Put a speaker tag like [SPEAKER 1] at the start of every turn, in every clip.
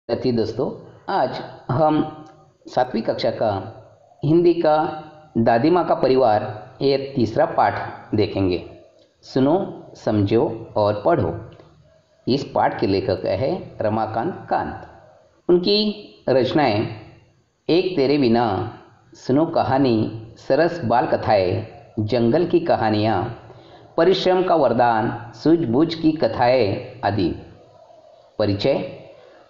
[SPEAKER 1] विद्यार्थी दोस्तों, आज हम 7वीं कक्षा का हिंदी का दादी माँ का परिवार ये तीसरा पाठ देखेंगे। सुनो, समझो और पढ़ो। इस पाठ के लेखक है रमाकांत कांत। उनकी रचनाएं एक तेरे बिना, सुनो कहानी, सरस बाल कथाएं, जंगल की कहानियाँ, परिश्रम का वरदान, सूझबूझ की कथाएं आदि। परिचय: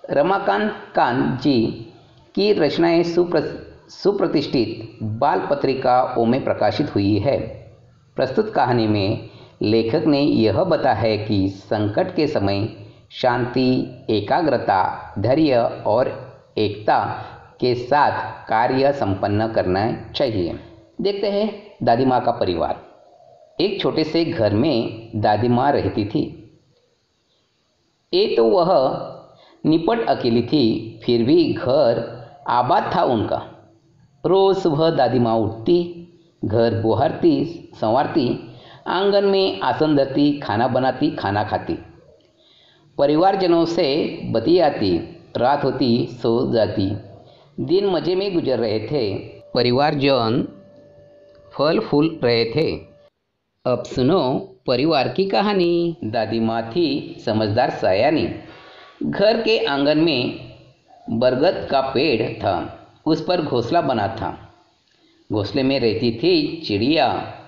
[SPEAKER 1] रमाकांत कांत जी की रचनाएं सुप्रतिष्ठित बाल पत्रिकाओं में प्रकाशित हुई है। प्रस्तुत कहानी में लेखक ने यह बताया है कि संकट के समय शांति, एकाग्रता, धैर्य और एकता के साथ कार्य संपन्न करना चाहिए। देखते हैं दादी माँ का परिवार। एक छोटे से घर में दादी माँ रहती थी। ये तो वह निपट अकेली थी, फिर भी घर आबाद था उनका। रोज सुबह दादी माँ उठती, घर बुहारती, संवारती, आंगन में आसन धरती, खाना बनाती, खाना खाती, परिवारजनों से बतियाती, रात होती सो जाती। दिन मजे में गुजर रहे थे। परिवारजन फल फूल रहे थे। अब सुनो परिवार की कहानी। दादी माँ थी समझदार सयानी। घर के आंगन में बरगद का पेड़ था, उस पर घोंसला बना था। घोंसले में रहती थी चिड़िया,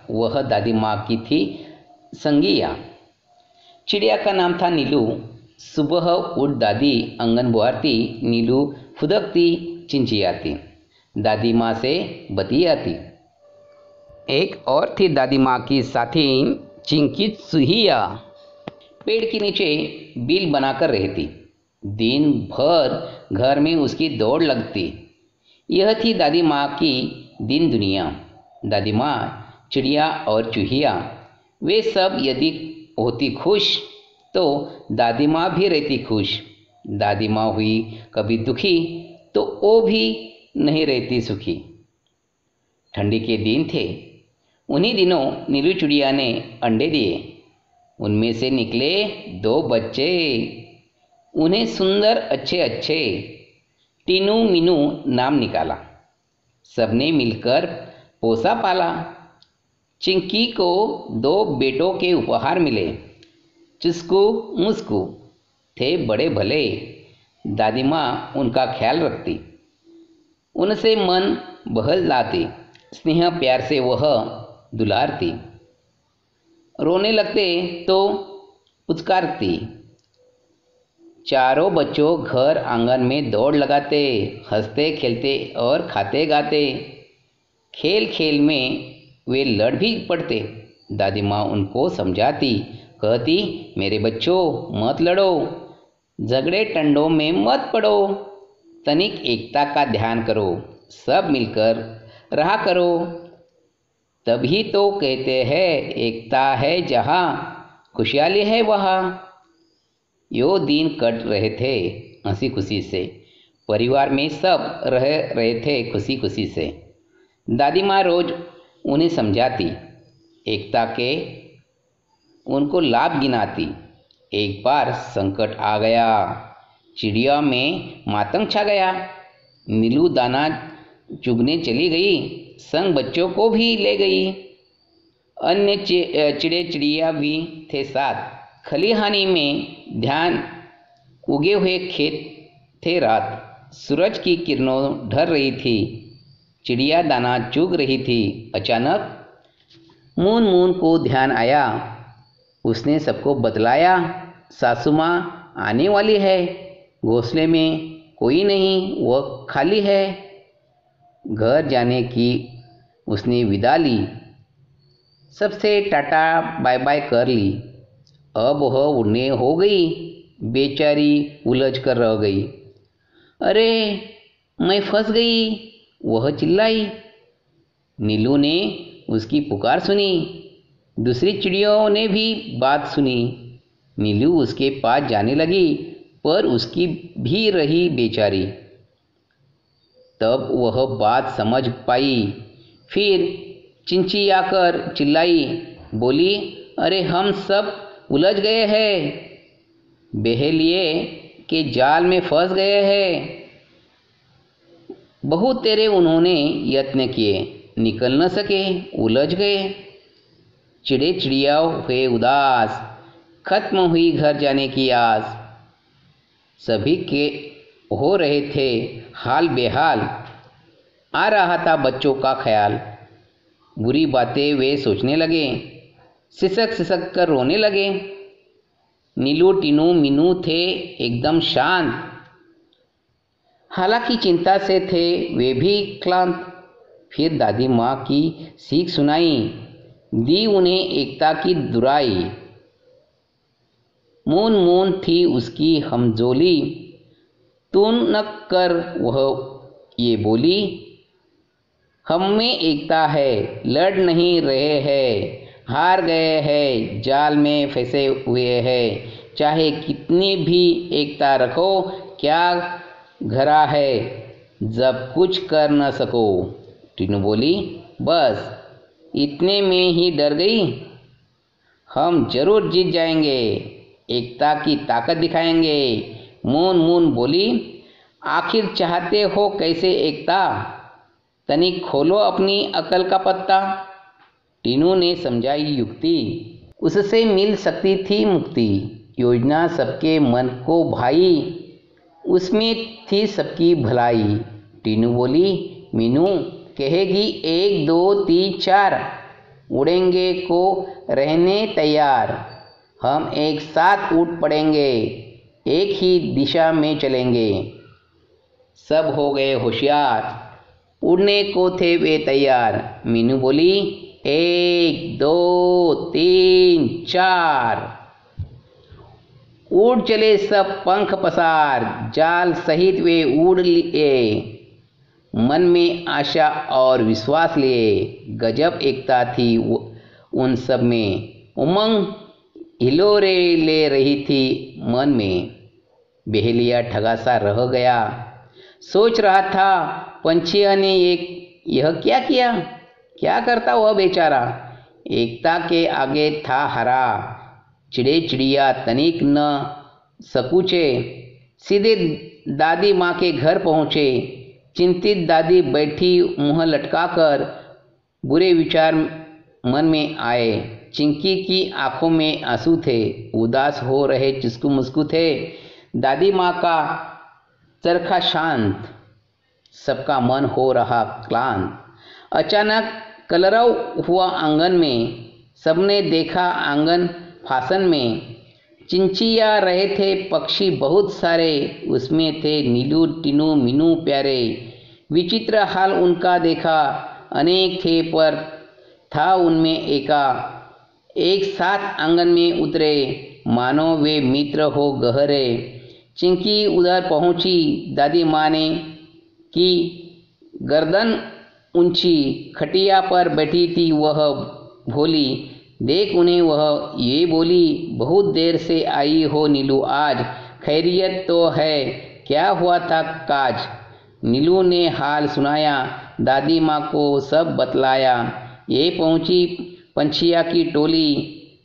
[SPEAKER 1] वह दादी माँ की थी संगिया। चिड़िया का नाम था नीलू। सुबह उठ दादी आंगन बुहारती, नीलू फुदकती, चिंचियाती, दादी माँ से बतियाती। एक और थी दादी माँ की साथी चिंकी चूहिया। पेड़ के नीचे बिल बनाकर रहती। दिन भर घर में उसकी दौड़ लगती। यह थी दादी माँ की दिन दुनिया। दादी माँ, चिड़िया और चूहिया, वे सब यदि होती खुश तो दादी माँ भी रहती खुश। दादी माँ हुई कभी दुखी तो वो भी नहीं रहती सुखी। ठंडी के दिन थे। उन्हीं दिनों नीलू चिड़िया ने अंडे दिए। उनमें से निकले 2 बच्चे। उन्हें सुंदर अच्छे अच्छे टीनू मीनू नाम निकाला। सबने मिलकर पोसा पाला। चिंकी को 2 बेटों के उपहार मिले। चुस्कू मुस्कू थे बड़े भले। दादी माँ उनका ख्याल रखती, उनसे मन बहलाती, स्नेह प्यार से वह दुलारती। रोने लगते तो पुचकारती। चारों बच्चों घर आंगन में दौड़ लगाते, हंसते खेलते और खाते गाते। खेल खेल में वे लड़ भी पड़ते। दादी माँ उनको समझाती, कहती, मेरे बच्चों मत लड़ो, झगड़े टंडों में मत पड़ो, तनिक एकता का ध्यान करो, सब मिलकर रहा करो। तभी तो कहते हैं एकता है जहाँ, खुशहाली है वहाँ। यो दिन कट रहे थे हंसी खुशी से। परिवार में सब रह रहे थे खुशी खुशी से। दादी माँ रोज उन्हें समझाती, एकता के उनको लाभ गिनाती। एक बार संकट आ गया। चिड़िया में मातंग छा गया। नीलू दाना चुगने चली गई, संग बच्चों को भी ले गई। अन्य चिड़े चिड़िया भी थे साथ। खलिहानी में ध्यान उगे हुए खेत थे। रात सूरज की किरणों ढल रही थी। चिड़िया दाना चुग रही थी। अचानक मून मून को ध्यान आया। उसने सबको बतलाया, सासू माँ आने वाली है, घोंसले में कोई नहीं, वह खाली है। घर जाने की उसने विदा ली, सबसे टाटा बाय बाय कर ली। अब वह उड़ने हो गई। बेचारी उलझ कर रह गई। अरे मैं फंस गई, वह चिल्लाई। नीलू ने उसकी पुकार सुनी। दूसरी चिड़ियों ने भी बात सुनी। नीलू उसके पास जाने लगी, पर उसकी भी रही बेचारी। तब वह बात समझ पाई। फिर चिंचियाकर चिल्लाई, बोली, अरे हम सब उलझ गए हैं। बहे लिए के जाल में फंस गए हैं। बहुत तेरे उन्होंने यत्न किए, निकल न सके, उलझ गए। चिड़े चिड़िया हुए उदास, खत्म हुई घर जाने की आस। सभी के हो रहे थे हाल बेहाल, आ रहा था बच्चों का ख्याल। बुरी बातें वे सोचने लगे, सिसक सिसक कर रोने लगे। नीलू टीनू मीनू थे एकदम शांत, हालांकि चिंता से थे वे भी क्लांत। फिर दादी माँ की सीख सुनाई, दी उन्हें एकता की दुराई। मून मून थी उसकी हमजोली, तू न कर वह ये बोली। हम में एकता है, लड़ नहीं रहे हैं, हार गए हैं, जाल में फंसे हुए हैं। चाहे कितनी भी एकता रखो, क्या घरा है जब कुछ कर न सको। टीनू बोली, बस इतने में ही डर गई। हम जरूर जीत जाएंगे, एकता की ताकत दिखाएंगे। मून मून बोली, आखिर चाहते हो कैसे एकता, तनिक खोलो अपनी अकल का पत्ता। टीनू ने समझाई युक्ति, उससे मिल सकती थी मुक्ति। योजना सबके मन को भाई, उसमें थी सबकी भलाई। टीनू बोली, मीनू कहेगी 1 2 3 4, उड़ेंगे को रहने तैयार। हम एक साथ उठ पड़ेंगे, एक ही दिशा में चलेंगे। सब हो गए होशियार, उड़ने को थे वे तैयार। मीनू बोली, 1 2 3 4। उड़ चले सब पंख पसार, जाल सहित वे उड़ लिए। मन में आशा और विश्वास लिए, गजब एकता थी उन सब में। उमंग हिलोरे ले रही थी मन में। बहेलिया ठगा सा रह गया, सोच रहा था पंछिया ने यह क्या किया। क्या करता वह बेचारा, एकता के आगे था हरा। चिड़े चिड़िया तनिक न सकूचे, सीधे दादी माँ के घर पहुँचे। चिंतित दादी बैठी मुँह लटकाकर, बुरे विचार मन में आए। चिंकी की आंखों में आंसू थे, उदास हो रहे चिस्कू मुस्कू थे। दादी माँ का चरखा शांत, सबका मन हो रहा क्लांत। अचानक कलरव हुआ आंगन में, सबने देखा आंगन फासन में। चिंचिया रहे थे पक्षी बहुत सारे, उसमें थे नीलू टीनू मीनू प्यारे। विचित्र हाल उनका देखा, अनेक थे पर था उनमें एका। एक साथ आंगन में उतरे, मानो वे मित्र हो गहरे। चिंकी उधर पहुंची, दादी माँ ने की गर्दन ऊंची। खटिया पर बैठी थी वह भोली, देख उन्हें वह ये बोली, बहुत देर से आई हो नीलू आज, खैरियत तो है, क्या हुआ था काज। नीलू ने हाल सुनाया, दादी माँ को सब बतलाया। ये पहुंची पंछिया की टोली,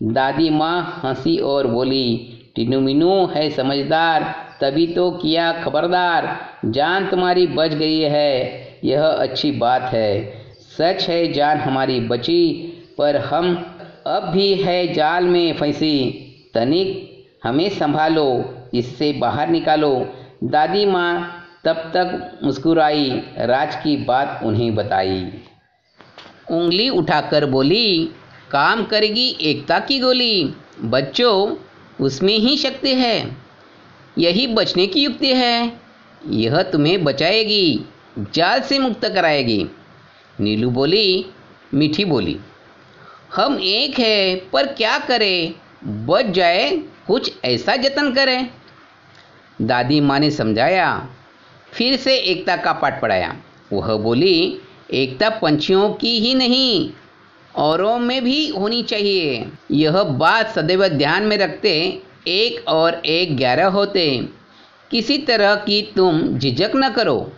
[SPEAKER 1] दादी माँ हंसी और बोली, टीनू मीनू है समझदार, तभी तो किया खबरदार। जान तुम्हारी बच गई है, यह अच्छी बात है। सच है जान हमारी बची, पर हम अब भी है जाल में फंसी। तनिक हमें संभालो, इससे बाहर निकालो। दादी माँ तब तक मुस्कुराई, राज की बात उन्हें बताई। उंगली उठाकर बोली, काम करेगी एकता की गोली। बच्चों, उसमें ही शक्ति है, यही बचने की युक्ति है। यह तुम्हें बचाएगी, जाल से मुक्त कराएगी। नीलू बोली, मीठी बोली, हम एक है पर क्या करें, बच जाए कुछ ऐसा जतन करें। दादी माँ ने समझाया, फिर से एकता का पाठ पढ़ाया। वह बोली, एकता पंछियों की ही नहीं, औरों में भी होनी चाहिए। यह बात सदैव ध्यान में रखते, 1 और 1 11 होते। किसी तरह की तुम झिझक न करो,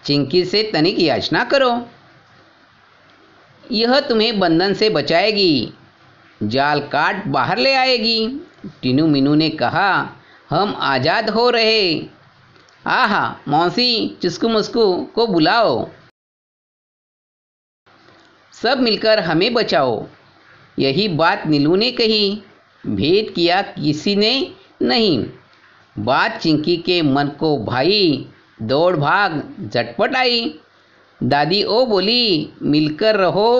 [SPEAKER 1] चिंकी से तनिक याचना करो, यह तुम्हें बंधन से बचाएगी, जाल काट बाहर ले आएगी। टीनू मीनू ने कहा, हम आज़ाद हो रहे। आहा, मौसी चुस्कू मुस्कू को बुलाओ, सब मिलकर हमें बचाओ। यही बात नीलू ने कही। भेद किया किसी ने नहीं। बात चिंकी के मन को भाई। दौड़ भाग झटपट आई। दादी ओ बोली, मिलकर रहो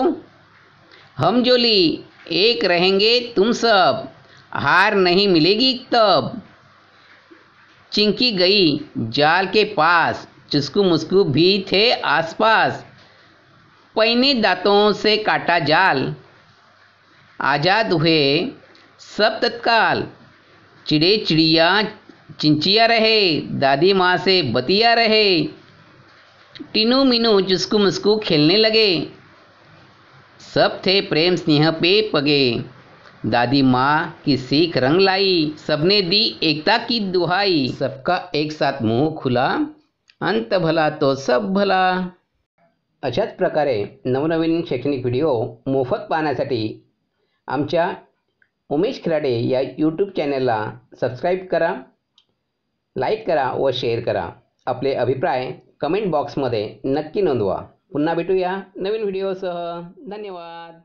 [SPEAKER 1] हम जोली, एक रहेंगे तुम सब, हार नहीं मिलेगी तब। चिंकी गई जाल के पास, चुस्कू मुस्कू भी थे आसपास। पैने दांतों से काटा जाल, आज़ाद हुए सब तत्काल। चिड़े चिड़िया चिंचिया रहे, दादी माँ से बतिया रहे। टीनू मीनू चुस्कू मुस्कू खेलने लगे, सब थे प्रेम स्नेह पे पगे। दादी माँ की सीख रंग लाई, सबने दी एकता की दुहाई। सबका एक साथ मुंह खुला, अंत भला तो सब भला। अशाच प्रकारे नवनवीन शैक्षणिक व्हिडिओ मोफत पाहण्यासाठी आमच्या उमेश खिराडे या यूट्यूब चॅनलला सबस्क्राईब करा, लाईक करा व शेअर करा. आपले अभिप्राय कमेंट बॉक्समध्ये नक्की नोंदवा. पुन्हा भेटूया नवीन व्हिडिओसह. धन्यवाद.